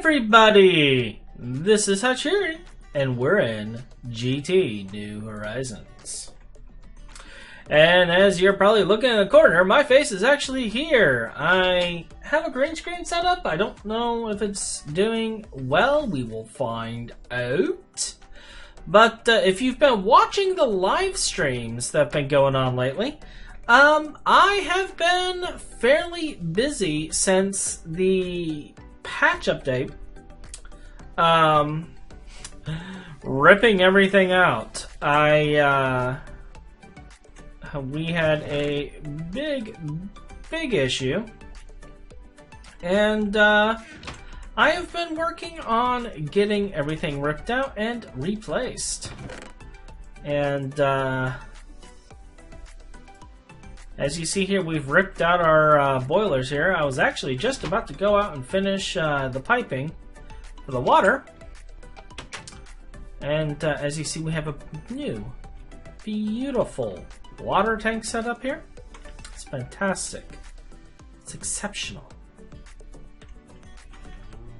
everybody! This is Hachiri, and we're in GT New Horizons. And as you're probably looking in the corner, my face is actually here. I have a green screen set up. I don't know if it's doing well. We will find out. But if you've been watching the live streams that have been going on lately, I have been fairly busy since the patch update, ripping everything out. We had a big issue, and I have been working on getting everything ripped out and replaced. And as you see here, we've ripped out our boilers here. I was actually just about to go out and finish the piping for the water. And as you see, we have a new, beautiful water tank set up here. It's fantastic. It's exceptional.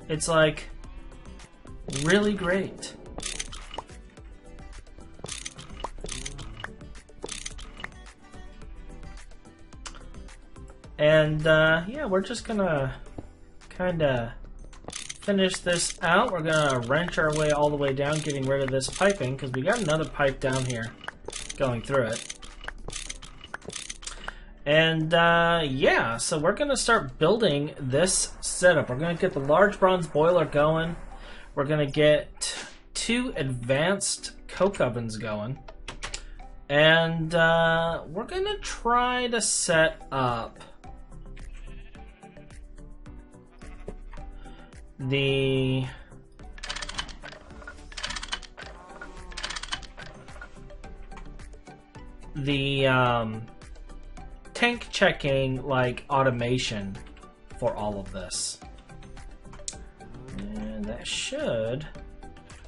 It's like really great. And yeah, we're just gonna kind of finish this out. We're gonna wrench our way all the way down, getting rid of this piping, because we got another pipe down here going through it. And yeah, so we're gonna start building this setup. We're gonna get the large bronze boiler going. We're gonna get 2 advanced coke ovens going. And we're gonna try to set up the tank checking like automation for all of this. And that should,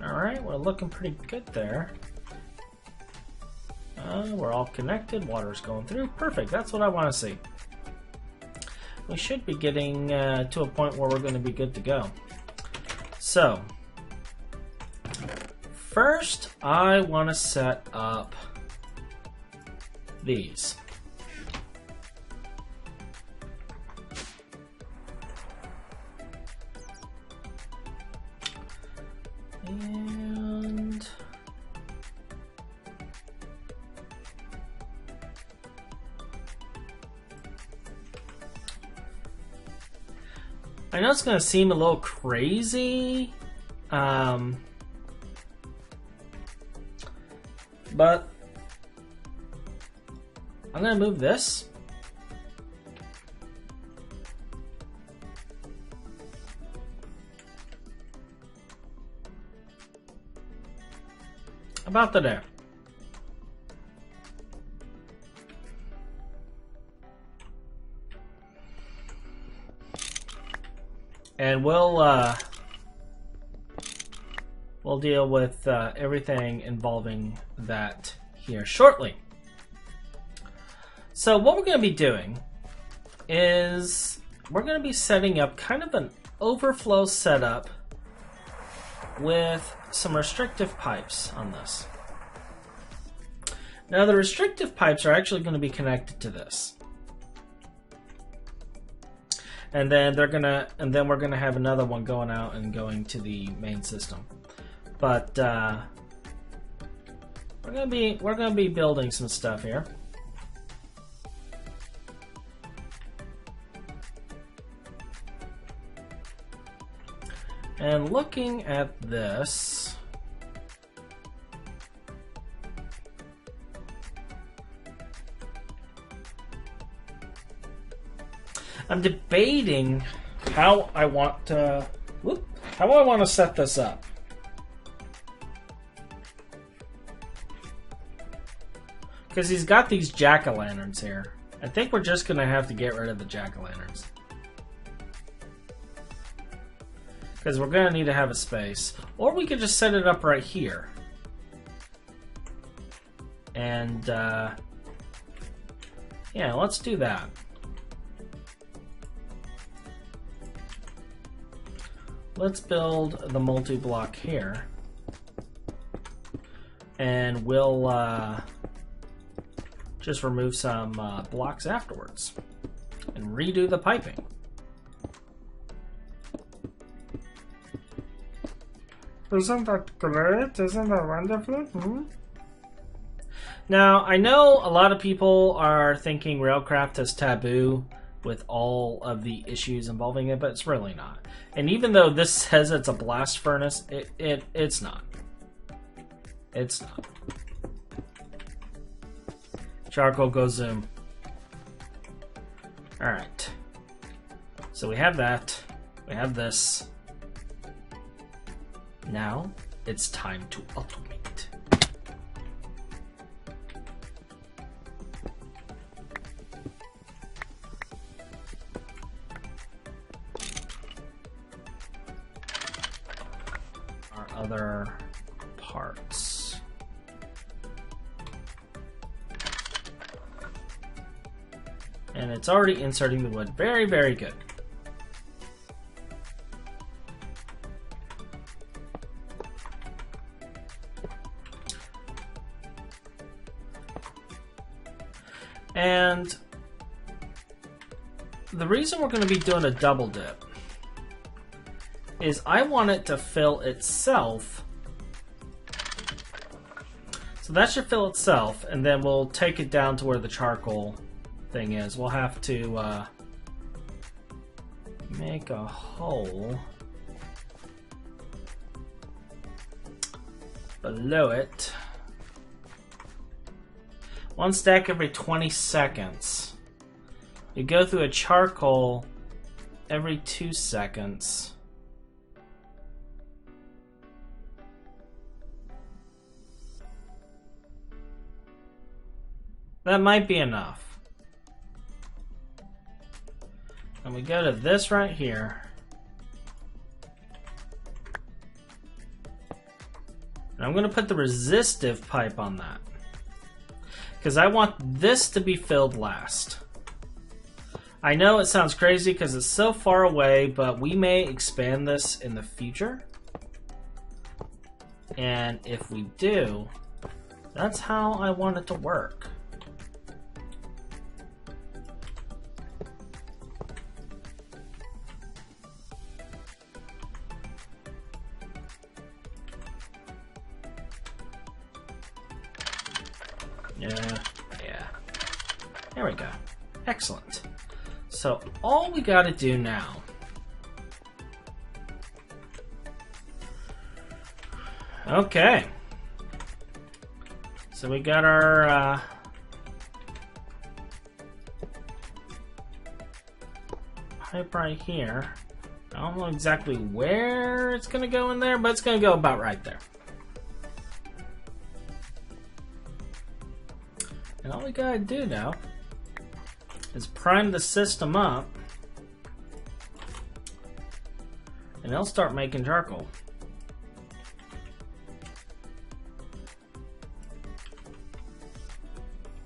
alright, we're looking pretty good there. We're all connected, water's going through, perfect, that's what I want to see. We should be getting to a point where we're going to be good to go. So, first I want to set up these. And I know it's going to seem a little crazy, but I'm going to move this. About to there. And we'll deal with everything involving that here shortly. So what we're going to be doing is we're going to be setting up kind of an overflow setup with some restrictive pipes on this. Now the restrictive pipes are actually going to be connected to this. And then we're gonna have another one going out and going to the main system. But we're gonna be building some stuff here. And looking at this, I'm debating how I want to set this up. Because he's got these jack-o'-lanterns here. I think we're just going to have to get rid of the jack-o'-lanterns. Because we're going to need to have a space. Or we could just set it up right here. And, yeah, let's do that. let's build the multi-block here. And we'll just remove some blocks afterwards. And redo the piping. Isn't that great? Isn't that wonderful? Now, I know a lot of people are thinking Railcraft is taboo with all of the issues involving it, but it's really not. And even though this says it's a blast furnace, it's not. It's not. Charcoal, go zoom. Alright. So we have that. We have this. Now, it's time to automate. Our other parts. And it's already inserting the wood. Very, very good. And the reason we're going to be doing a double dip is I want it to fill itself. So that should fill itself, and then we'll take it down to where the charcoal thing is. We'll have to make a hole below it. One stack every 20 seconds. You go through a charcoal every 2 seconds. That might be enough. And we go to this right here. And I'm going to put the resistive pipe on that, because I want this to be filled last. I know it sounds crazy because it's so far away, but we may expand this in the future. And if we do, that's how I want it to work. Yeah. There we go. Excellent. So all we got to do now okay. So we got our pipe right here. I don't know exactly where it's going to go in there, but it's going to go about right there. And all we gotta do now is prime the system up, and it'll start making charcoal.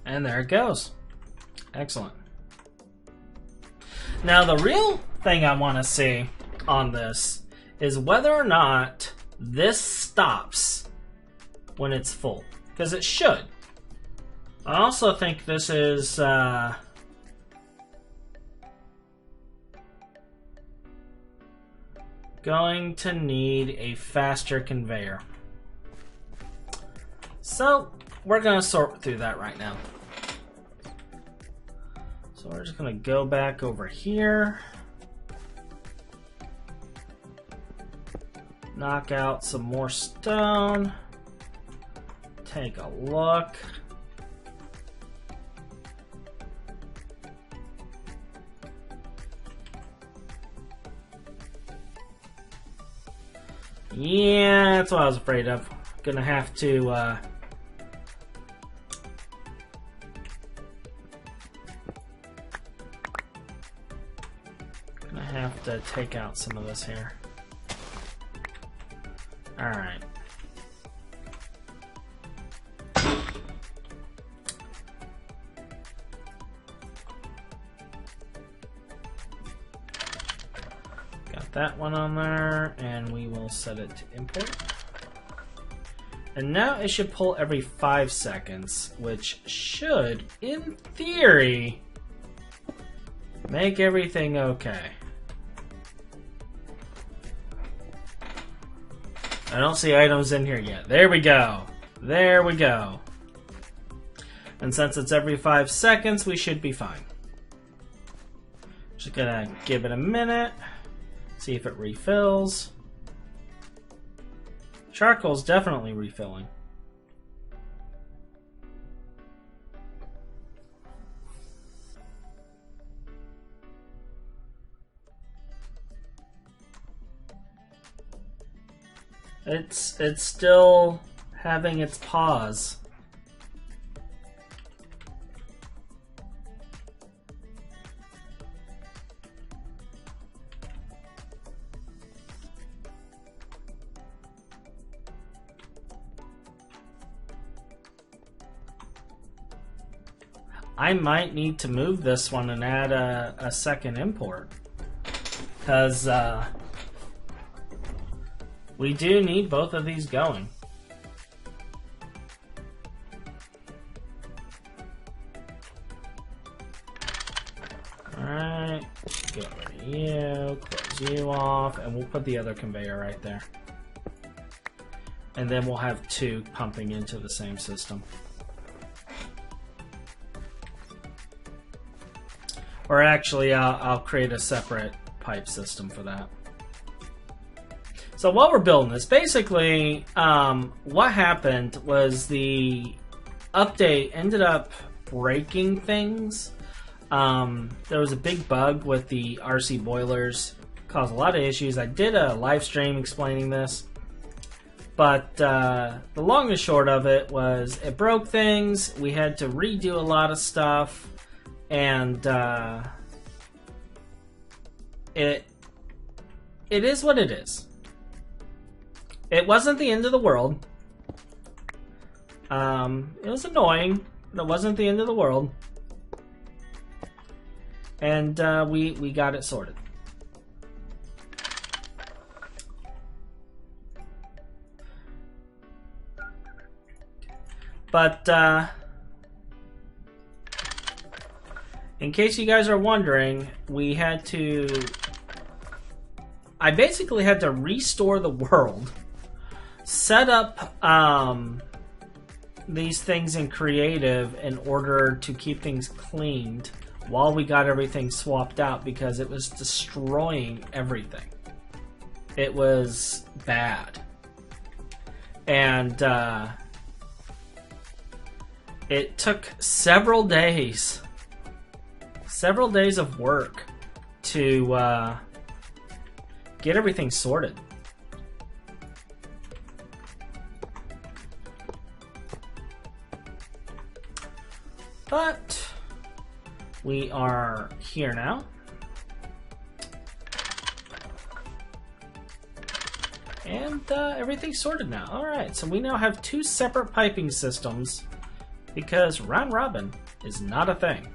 And there it goes. Excellent. Now the real thing I want to see on this is whether or not this stops when it's full, because it should. I also think this is going to need a faster conveyor. So we're going to sort through that right now. So we're just going to go back over here, knock out some more stone, take a look. Yeah, that's what I was afraid of. Gonna have to take out some of this here. Alright. Got that one on there, and we will set it to import. And now it should pull every 5 seconds, which should, in theory, make everything okay. I don't see items in here yet. There we go. There we go. And since it's every 5 seconds, we should be fine. Just gonna give it a minute. See if it refills. Charcoal's definitely refilling. It's still having its pause. I might need to move this one and add a second import, because we do need both of these going. Alright, get rid of you, close you off, and we'll put the other conveyor right there. And then we'll have 2 pumping into the same system. Or actually, I'll create a separate pipe system for that. So while we're building this, basically, what happened was the update ended up breaking things. There was a big bug with the RC boilers, caused a lot of issues. I did a live stream explaining this, but the long and short of it was it broke things. We had to redo a lot of stuff. And it is what it is. It wasn't the end of the world. It was annoying, but it wasn't the end of the world. And we got it sorted. But in case you guys are wondering, I basically had to restore the world, set up these things in creative in order to keep things cleaned while we got everything swapped out, because it was destroying everything. It was bad. And it took several days of work to get everything sorted. But we are here now. And everything's sorted now. Alright, so we now have 2 separate piping systems because round robin is not a thing.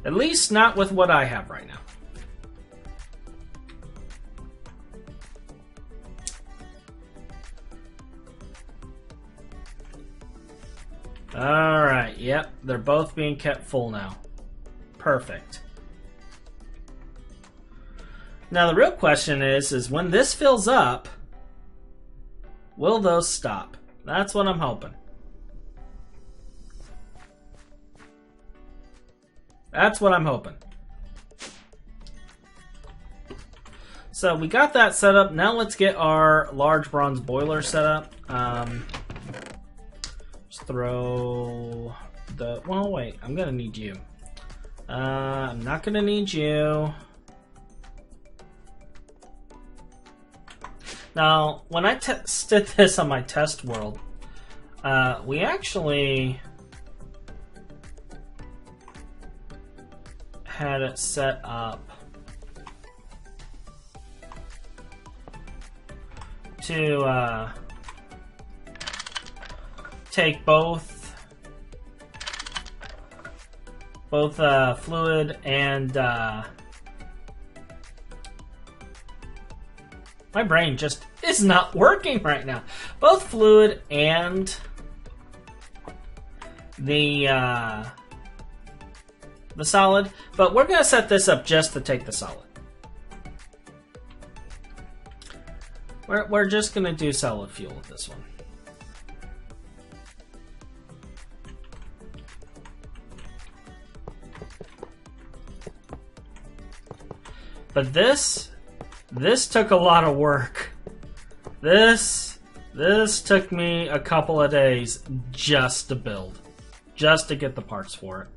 At least not with what I have right now. Alright, yep, they're both being kept full now. Perfect. Now the real question is when this fills up, will those stop? That's what I'm hoping. That's what I'm hoping. So we got that set up. Now let's get our large bronze boiler set up. Just throw the... Well, wait. I'm going to need you. I'm not going to need you. Now, when I tested this on my test world, we actually had it set up to take both both fluid and my brain just is not working right now. Both fluid and the solid, but we're gonna set this up just to take the solid. We're just gonna do solid fuel with this one. But this took a lot of work. This took me a couple of days just to build, just to get the parts for it.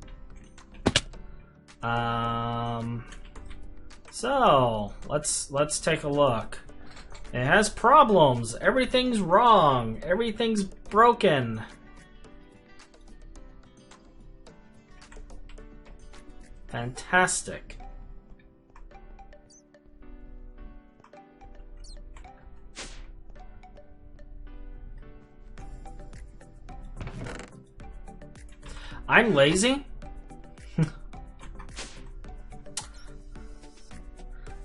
So let's take a look. It has problems. Everything's wrong. Everything's broken. Fantastic. I'm lazy.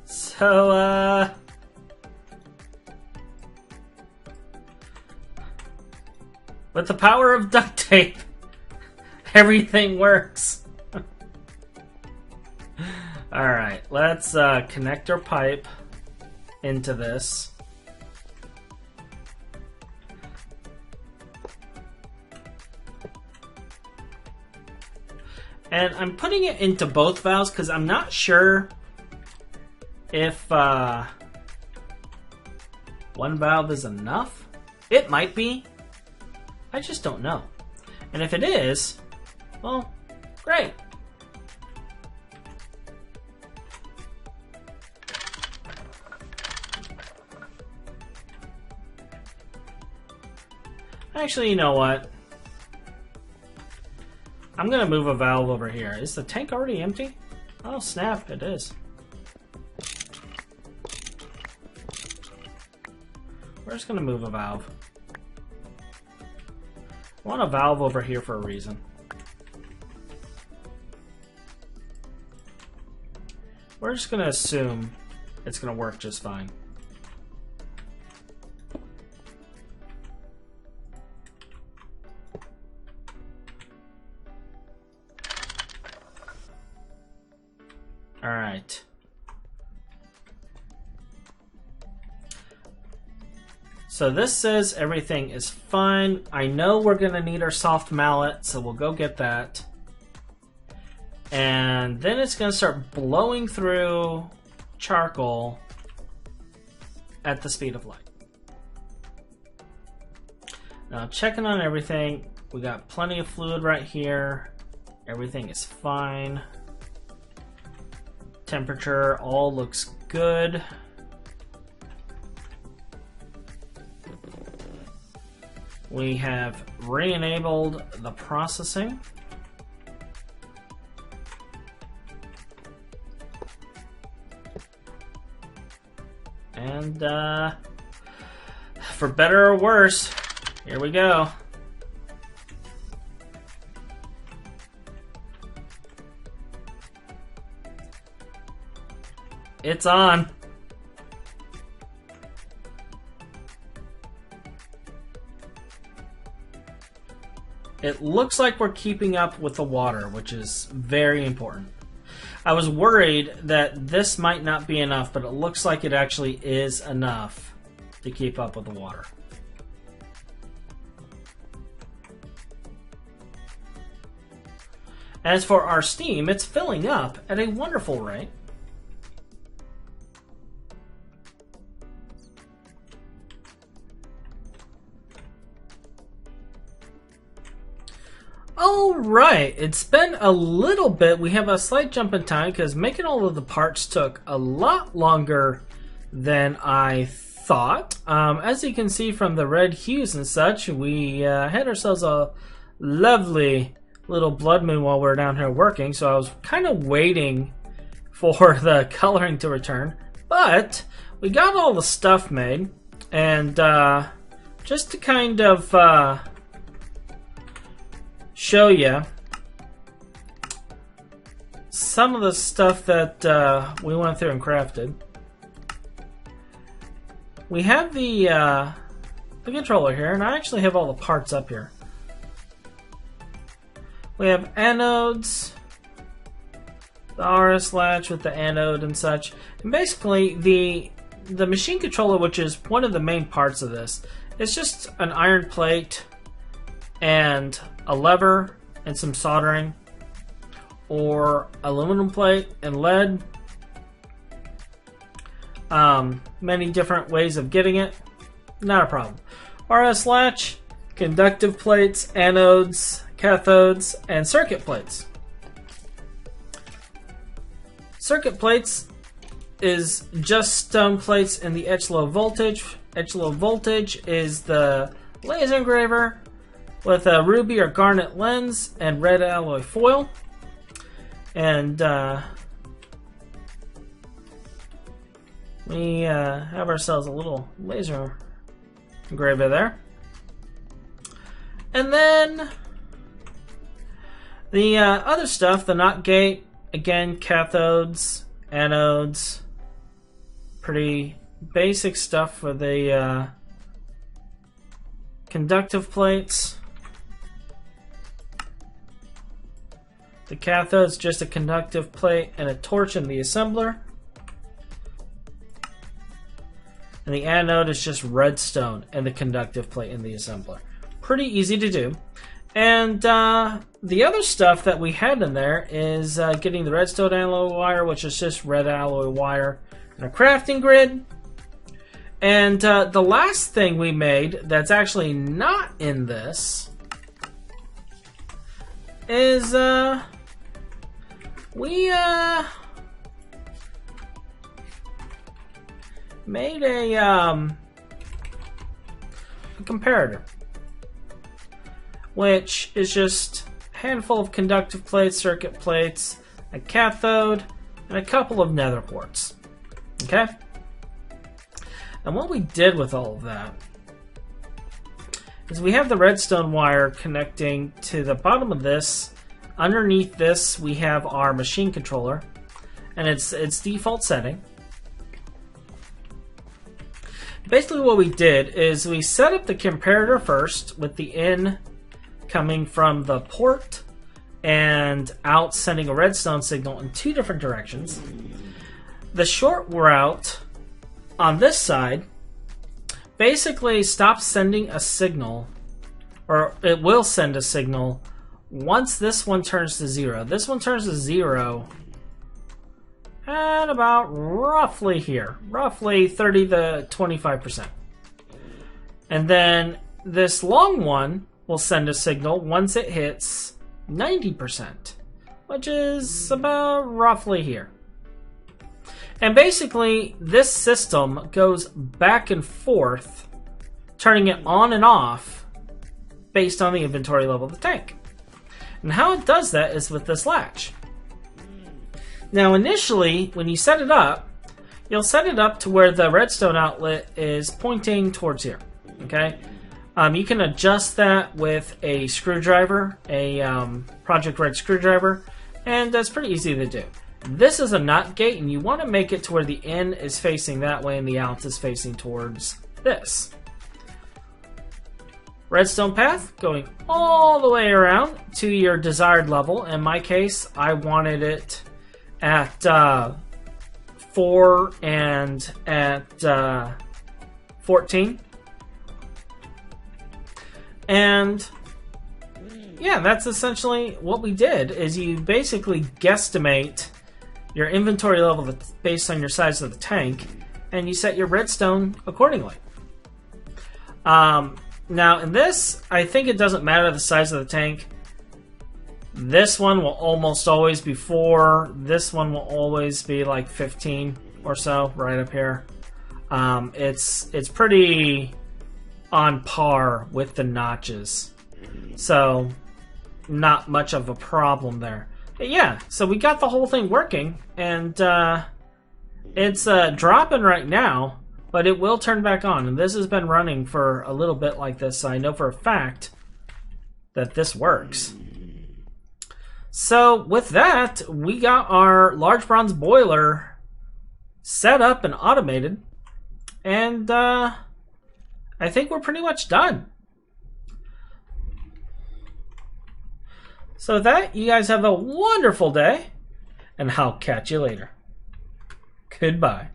So, with the power of duct tape, everything works. Alright, let's connect our pipe into this. And I'm putting it into both valves because I'm not sure if one valve is enough. It might be. I just don't know. And if it is, well, great. Actually, you know what? I'm gonna move a valve over here. Is the tank already empty? Oh snap, it is. We're just gonna move a valve. I want a valve over here for a reason. We're just gonna assume it's gonna work just fine. Alright. So this says everything is fine. I know we're going to need our soft mallet, so we'll go get that. And then it's going to start blowing through charcoal at the speed of light. Now checking on everything. We got plenty of fluid right here. Everything is fine. Temperature all looks good. We have re-enabled the processing. And for better or worse, here we go. It's on. It looks like we're keeping up with the water, which is very important. I was worried that this might not be enough, but it looks like it actually is enough to keep up with the water. As for our steam, it's filling up at a wonderful rate. Alright, it's been a little bit. We have a slight jump in time because making all of the parts took a lot longer than I thought. As you can see from the red hues and such, we had ourselves a lovely little blood moon while we were down here working, so I was kind of waiting for the coloring to return. But we got all the stuff made, and just to kind of show you, some of the stuff that we went through and crafted. We have the controller here, and I actually have all the parts up here. We have anodes, the RS latch with the anode and such. And basically, the machine controller, which is one of the main parts of this, is just an iron plate and a lever and some soldering, or aluminum plate and lead. Many different ways of getting it. Not a problem. RS latch, conductive plates, anodes, cathodes, and circuit plates. Circuit plates is just stone plates in the etch low voltage. Etch low voltage is the laser engraver with a ruby or garnet lens and red alloy foil. And we have ourselves a little laser engraver there. And then the other stuff, the NOT gate, again, cathodes, anodes, pretty basic stuff for the conductive plates. The cathode's just a conductive plate and a torch in the assembler. And the anode is just redstone and the conductive plate in the assembler. Pretty easy to do. And the other stuff that we had in there is getting the redstone alloy wire, which is just red alloy wire, and a crafting grid. And the last thing we made that's actually not in this is we made a comparator, which is just a handful of conductive plates, circuit plates, a cathode, and a couple of nether quartz. Okay? And what we did with all of that is we have the redstone wire connecting to the bottom of this. Underneath this, we have our machine controller, and its default setting. Basically what we did is we set up the comparator first with the in coming from the port and out sending a redstone signal in two different directions. The short route on this side basically stops sending a signal, or it will send a signal once this one turns to 0. This one turns to 0 at about roughly here, roughly 30 to 25%. And then this long one will send a signal once it hits 90%, which is about roughly here. And basically, this system goes back and forth, turning it on and off based on the inventory level of the tank. And how it does that is with this latch. Now, initially, when you set it up, you'll set it up to where the redstone outlet is pointing towards here. Okay? You can adjust that with a screwdriver, a Project Red screwdriver, and that's pretty easy to do. This is a NOT gate, and you want to make it to where the in is facing that way and the out is facing towards this. Redstone path going all the way around to your desired level. In my case, I wanted it at 4 and at 14. And yeah, that's essentially what we did, is you basically guesstimate your inventory level based on your size of the tank, and you set your redstone accordingly. Now, in this, I think it doesn't matter the size of the tank. This one will almost always be 4. This one will always be like 15 or so, right up here. It's pretty on par with the notches, so not much of a problem there. But yeah, so we got the whole thing working, and it's dropping right now, but it will turn back on. And this has been running for a little bit like this, so I know for a fact that this works. So with that, we got our large bronze boiler set up and automated. And I think we're pretty much done. So with that, you guys have a wonderful day. And I'll catch you later. Goodbye.